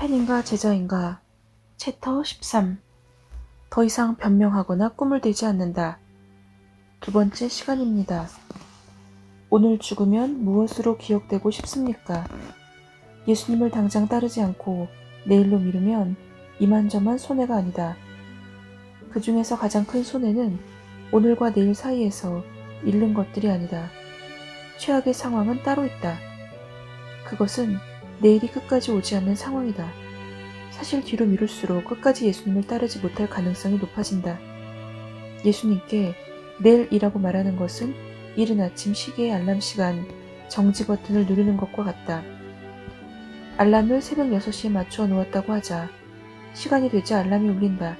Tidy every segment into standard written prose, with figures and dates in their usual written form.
팬인가 제자인가. 챕터 13. 더 이상 변명하거나 꿈을 대지 않는다. 두 번째 시간입니다. 오늘 죽으면 무엇으로 기억되고 싶습니까? 예수님을 당장 따르지 않고 내일로 미루면 이만저만 손해가 아니다. 그 중에서 가장 큰 손해는 오늘과 내일 사이에서 잃는 것들이 아니다. 최악의 상황은 따로 있다. 그것은 내일이 끝까지 오지 않는 상황이다. 사실 뒤로 미룰수록 끝까지 예수님을 따르지 못할 가능성이 높아진다. 예수님께 내일이라고 말하는 것은 이른 아침 시계의 알람 시간 정지 버튼을 누르는 것과 같다. 알람을 새벽 6시에 맞추어 놓았다고 하자. 시간이 되자 알람이 울린다.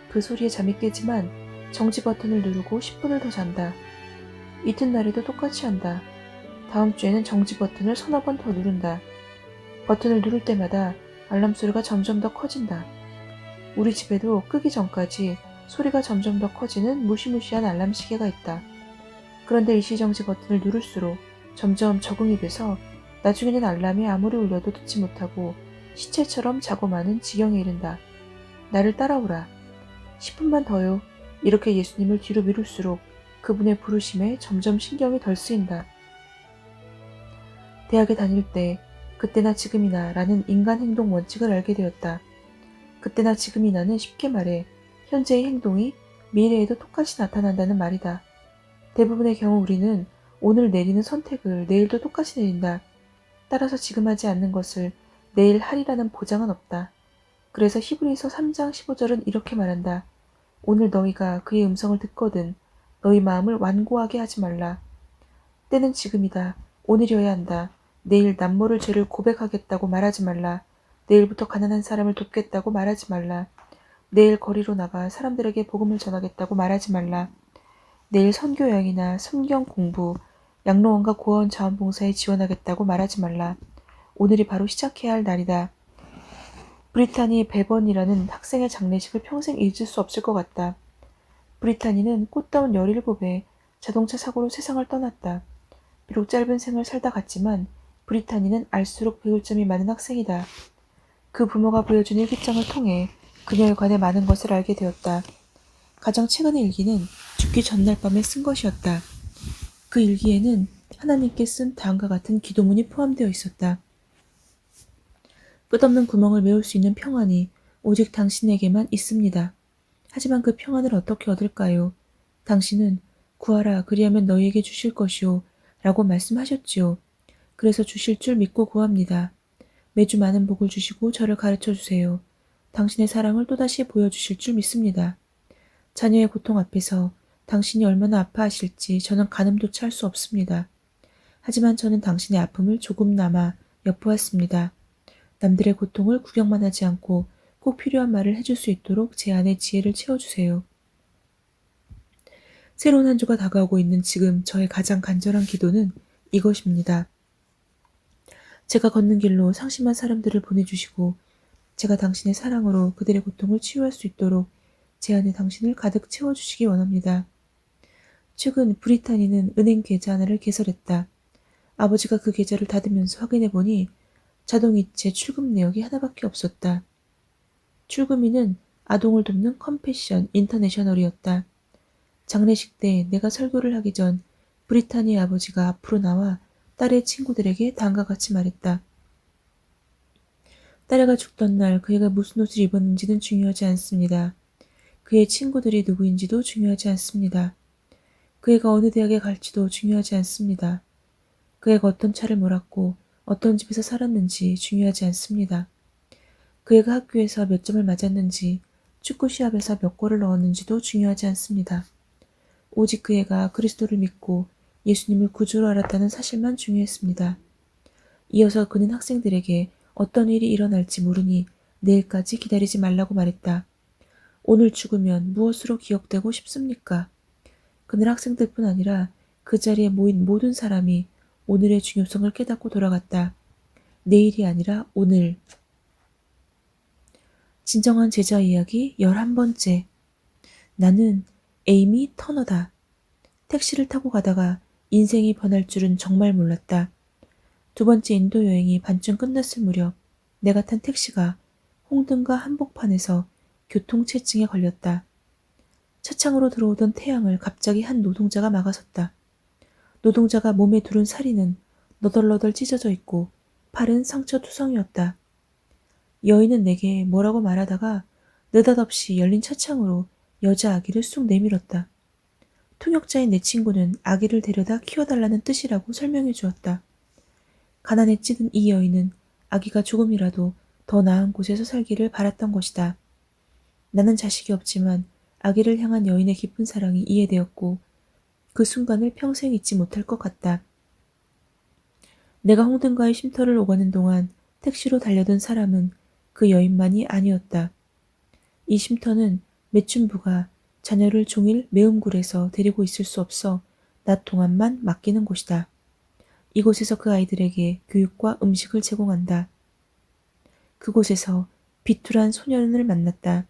그 소리에 잠이 깨지만 정지 버튼을 누르고 10분을 더 잔다. 이튿날에도 똑같이 한다. 다음 주에는 정지 버튼을 서너 번 더 누른다. 버튼을 누를 때마다 알람 소리가 점점 더 커진다. 우리 집에도 끄기 전까지 소리가 점점 더 커지는 무시무시한 알람 시계가 있다. 그런데 일시정지 버튼을 누를수록 점점 적응이 돼서 나중에는 알람이 아무리 울려도 듣지 못하고 시체처럼 자고 마는 지경에 이른다. 나를 따라오라. 10분만 더요. 이렇게 예수님을 뒤로 미룰수록 그분의 부르심에 점점 신경이 덜 쓰인다. 대학에 다닐 때 그때나 지금이나 라는 인간 행동 원칙을 알게 되었다. 그때나 지금이나는 쉽게 말해 현재의 행동이 미래에도 똑같이 나타난다는 말이다. 대부분의 경우 우리는 오늘 내리는 선택을 내일도 똑같이 내린다. 따라서 지금 하지 않는 것을 내일 하리라는 보장은 없다. 그래서 히브리서 3장 15절은 이렇게 말한다. 오늘 너희가 그의 음성을 듣거든 너희 마음을 완고하게 하지 말라. 때는 지금이다. 오늘이어야 한다. 내일 남모를 죄를 고백하겠다고 말하지 말라. 내일부터 가난한 사람을 돕겠다고 말하지 말라. 내일 거리로 나가 사람들에게 복음을 전하겠다고 말하지 말라. 내일 선교 여행이나 성경 공부, 양로원과 고아원 자원봉사에 지원하겠다고 말하지 말라. 오늘이 바로 시작해야 할 날이다. 브리타니 베번이라는 학생의 장례식을 평생 잊을 수 없을 것 같다. 브리타니는 꽃다운 17에 자동차 사고로 세상을 떠났다. 비록 짧은 생을 살다 갔지만 브리타니는 알수록 배울 점이 많은 학생이다. 그 부모가 보여준 일기장을 통해 그녀에 관해 많은 것을 알게 되었다. 가장 최근의 일기는 죽기 전날 밤에 쓴 것이었다. 그 일기에는 하나님께 쓴 다음과 같은 기도문이 포함되어 있었다. 끝없는 구멍을 메울 수 있는 평안이 오직 당신에게만 있습니다. 하지만 그 평안을 어떻게 얻을까요? 당신은 구하라 그리하면 너희에게 주실 것이요 라고 말씀하셨지요. 그래서 주실 줄 믿고 구합니다. 매주 많은 복을 주시고 저를 가르쳐 주세요. 당신의 사랑을 또다시 보여주실 줄 믿습니다. 자녀의 고통 앞에서 당신이 얼마나 아파하실지 저는 가늠조차 할 수 없습니다. 하지만 저는 당신의 아픔을 조금나마 엿보았습니다. 남들의 고통을 구경만 하지 않고 꼭 필요한 말을 해줄 수 있도록 제 안에 지혜를 채워주세요. 새로운 한 주가 다가오고 있는 지금 저의 가장 간절한 기도는 이것입니다. 제가 걷는 길로 상심한 사람들을 보내주시고 제가 당신의 사랑으로 그들의 고통을 치유할 수 있도록 제 안에 당신을 가득 채워주시기 원합니다. 최근 브리타니는 은행 계좌 하나를 개설했다. 아버지가 그 계좌를 닫으면서 확인해보니 자동이체 출금 내역이 하나밖에 없었다. 출금인은 아동을 돕는 컴패션 인터내셔널이었다. 장례식 때 내가 설교를 하기 전 브리타니의 아버지가 앞으로 나와 딸의 친구들에게 다음과 같이 말했다. 딸애가 죽던 날 그애가 무슨 옷을 입었는지는 중요하지 않습니다. 그의 친구들이 누구인지도 중요하지 않습니다. 그애가 어느 대학에 갈지도 중요하지 않습니다. 그애가 어떤 차를 몰았고 어떤 집에서 살았는지 중요하지 않습니다. 그애가 학교에서 몇 점을 맞았는지 축구 시합에서 몇 골을 넣었는지도 중요하지 않습니다. 오직 그애가 그리스도를 믿고 예수님을 구주로 알았다는 사실만 중요했습니다. 이어서 그는 학생들에게 어떤 일이 일어날지 모르니 내일까지 기다리지 말라고 말했다. 오늘 죽으면 무엇으로 기억되고 싶습니까? 그는 학생들뿐 아니라 그 자리에 모인 모든 사람이 오늘의 중요성을 깨닫고 돌아갔다. 내일이 아니라 오늘. 진정한 제자 이야기 11번째. 나는 에이미 터너다. 택시를 타고 가다가 인생이 변할 줄은 정말 몰랐다. 두 번째 인도 여행이 반쯤 끝났을 무렵 내가 탄 택시가 홍등가 한복판에서 교통체증에 걸렸다. 차창으로 들어오던 태양을 갑자기 한 노동자가 막아섰다. 노동자가 몸에 두른 살이는 너덜너덜 찢어져 있고 팔은 상처투성이었다. 여인은 내게 뭐라고 말하다가 느닷없이 열린 차창으로 여자 아기를 쑥 내밀었다. 통역자인 내 친구는 아기를 데려다 키워달라는 뜻이라고 설명해 주었다. 가난에 찌든 이 여인은 아기가 조금이라도 더 나은 곳에서 살기를 바랐던 것이다. 나는 자식이 없지만 아기를 향한 여인의 깊은 사랑이 이해되었고 그 순간을 평생 잊지 못할 것 같다. 내가 홍등가의 쉼터를 오가는 동안 택시로 달려든 사람은 그 여인만이 아니었다. 이 쉼터는 매춘부가 자녀를 종일 매음굴에서 데리고 있을 수 없어 낮 동안만 맡기는 곳이다. 이곳에서 그 아이들에게 교육과 음식을 제공한다. 그곳에서 비투란 소년을 만났다.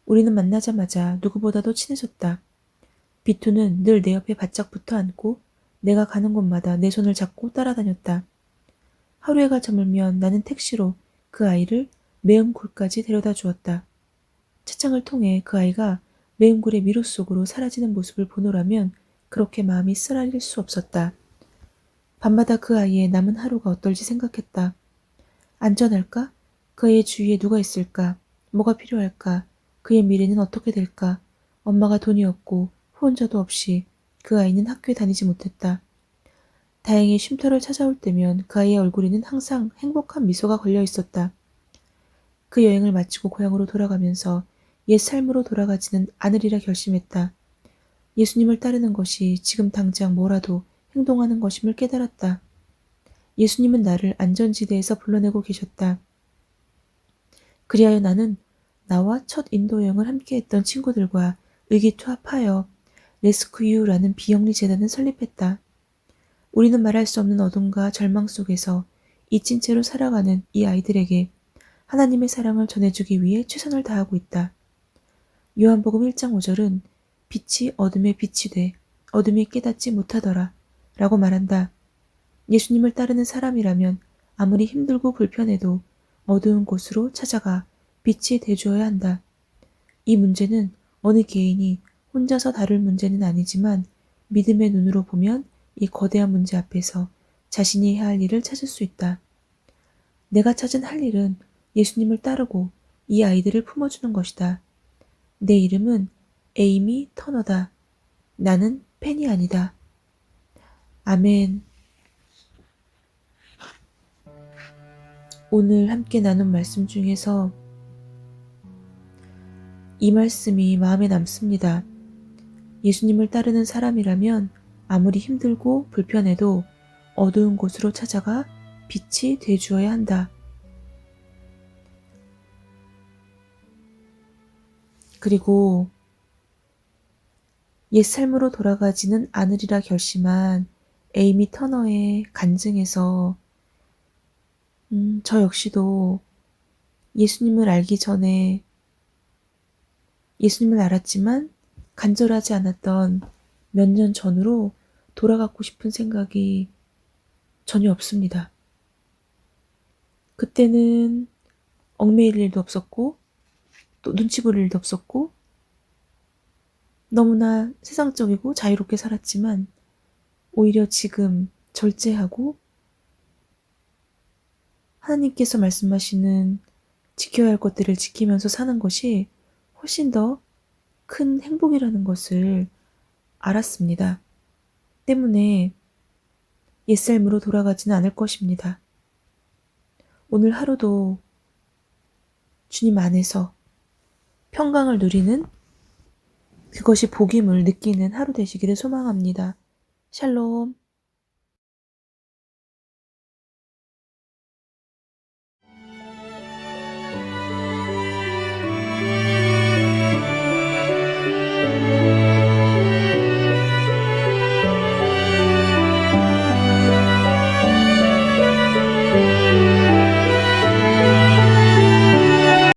우리는 만나자마자 누구보다도 친해졌다. 비투는 늘 내 옆에 바짝 붙어 앉고 내가 가는 곳마다 내 손을 잡고 따라다녔다. 하루해가 저물면 나는 택시로 그 아이를 매음굴까지 데려다 주었다. 차창을 통해 그 아이가 매음굴의 미로 속으로 사라지는 모습을 보노라면 그렇게 마음이 쓰라릴 수 없었다. 밤마다 그 아이의 남은 하루가 어떨지 생각했다. 안전할까? 그 아이의 주위에 누가 있을까? 뭐가 필요할까? 그의 미래는 어떻게 될까? 엄마가 돈이 없고 후원자도 없이 그 아이는 학교에 다니지 못했다. 다행히 쉼터를 찾아올 때면 그 아이의 얼굴에는 항상 행복한 미소가 걸려 있었다. 그 여행을 마치고 고향으로 돌아가면서 옛 삶으로 돌아가지는 않으리라 결심했다. 예수님을 따르는 것이 지금 당장 뭐라도 행동하는 것임을 깨달았다. 예수님은 나를 안전지대에서 불러내고 계셨다. 그리하여 나는 나와 첫 인도 여행을 함께했던 친구들과 의기투합하여 레스큐유라는 비영리 재단을 설립했다. 우리는 말할 수 없는 어둠과 절망 속에서 잊힌 채로 살아가는 이 아이들에게 하나님의 사랑을 전해주기 위해 최선을 다하고 있다. 요한복음 1장 5절은 빛이 어둠에 빛이 돼 어둠이 깨닫지 못하더라 라고 말한다. 예수님을 따르는 사람이라면 아무리 힘들고 불편해도 어두운 곳으로 찾아가 빛이 돼주어야 한다. 이 문제는 어느 개인이 혼자서 다룰 문제는 아니지만 믿음의 눈으로 보면 이 거대한 문제 앞에서 자신이 해야 할 일을 찾을 수 있다. 내가 찾은 할 일은 예수님을 따르고 이 아이들을 품어주는 것이다. 내 이름은 에이미 터너다. 나는 팬이 아니다. 아멘. 오늘 함께 나눈 말씀 중에서 이 말씀이 마음에 남습니다. 예수님을 따르는 사람이라면 아무리 힘들고 불편해도 어두운 곳으로 찾아가 빛이 돼주어야 한다. 그리고 옛 삶으로 돌아가지는 않으리라 결심한 에이미 터너의 간증에서 저 역시도 예수님을 알기 전에 예수님을 알았지만 간절하지 않았던 몇 년 전으로 돌아가고 싶은 생각이 전혀 없습니다. 그때는 얽매일 일도 없었고 또 눈치 볼 일도 없었고 너무나 세상적이고 자유롭게 살았지만 오히려 지금 절제하고 하나님께서 말씀하시는 지켜야 할 것들을 지키면서 사는 것이 훨씬 더 큰 행복이라는 것을 알았습니다. 때문에 옛삶으로 돌아가지는 않을 것입니다. 오늘 하루도 주님 안에서 평강을 누리는 그것이 복임을 느끼는 하루 되시기를 소망합니다. 샬롬.